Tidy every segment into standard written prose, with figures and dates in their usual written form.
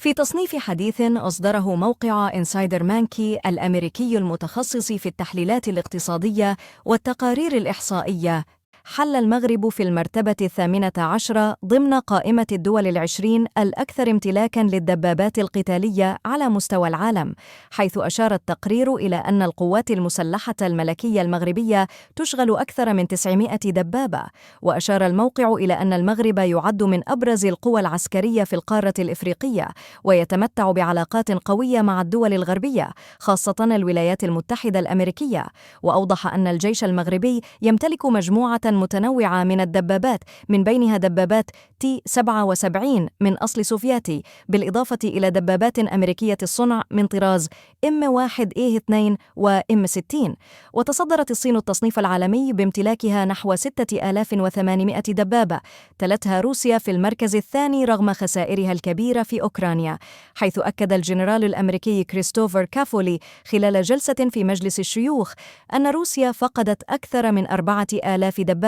في تصنيف حديث أصدره موقع إنسايدر مانكي الأمريكي المتخصص في التحليلات الاقتصادية والتقارير الإحصائية، حل المغرب في المرتبة 18 ضمن قائمة الدول 20 الأكثر امتلاكاً للدبابات القتالية على مستوى العالم، حيث أشار التقرير إلى أن القوات المسلحة الملكية المغربية تشغل أكثر من 900 دبابة. وأشار الموقع إلى أن المغرب يعد من أبرز القوى العسكرية في القارة الإفريقية، ويتمتع بعلاقات قوية مع الدول الغربية، خاصة الولايات المتحدة الأمريكية. وأوضح أن الجيش المغربي يمتلك مجموعة متنوعة من الدبابات، من بينها دبابات T-77 من أصل سوفيتي، بالإضافة إلى دبابات أمريكية الصنع من طراز M1A2 و M60. وتصدرت الصين التصنيف العالمي بامتلاكها نحو 6800 دبابة، تلتها روسيا في المركز الثاني رغم خسائرها الكبيرة في أوكرانيا، حيث أكد الجنرال الأمريكي كريستوفر كافولي خلال جلسة في مجلس الشيوخ أن روسيا فقدت أكثر من 4000 دبابة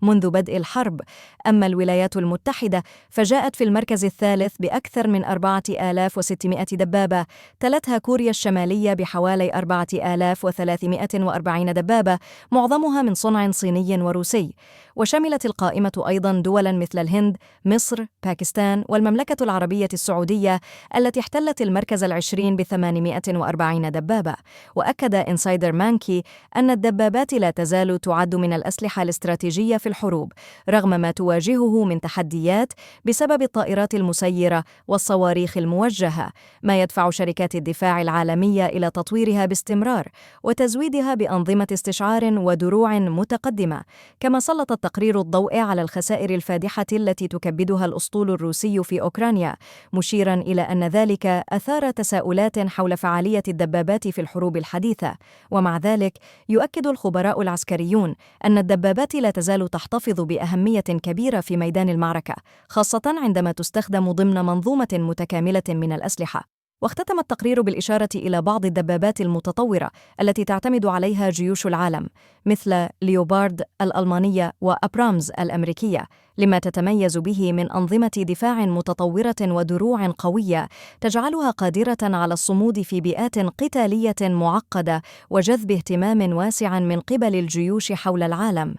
منذ بدء الحرب. أما الولايات المتحدة فجاءت في المركز الثالث بأكثر من 4600 دبابة، تلتها كوريا الشمالية بحوالي 4340 دبابة، معظمها من صنع صيني وروسي. وشملت القائمة أيضاً دولاً مثل الهند، مصر، باكستان والمملكة العربية السعودية التي احتلت المركز 20 ب840 دبابة. وأكد إنسايدر مانكي أن الدبابات لا تزال تعد من الأسلحة الاستراتيجية في الحروب، رغم ما تواجهه من تحديات بسبب الطائرات المسيرة والصواريخ الموجهة، ما يدفع شركات الدفاع العالمية إلى تطويرها باستمرار وتزويدها بأنظمة استشعار ودروع متقدمة. كما سلط التقرير الضوء على الخسائر الفادحة التي تكبدها الأسطول الروسي في أوكرانيا، مشيراً إلى أن ذلك أثار تساؤلات حول فعالية الدبابات في الحروب الحديثة. ومع ذلك يؤكد الخبراء العسكريون أن الدبابات لا تزال تحتفظ بأهمية كبيرة في ميدان المعركة، خاصة عندما تستخدم ضمن منظومة متكاملة من الأسلحة. واختتم التقرير بالإشارة إلى بعض الدبابات المتطورة التي تعتمد عليها جيوش العالم، مثل ليوبارد الألمانية وأبرامز الأمريكية، لما تتميز به من أنظمة دفاع متطورة ودروع قوية تجعلها قادرة على الصمود في بيئات قتالية معقدة وجذب اهتمام واسع من قبل الجيوش حول العالم.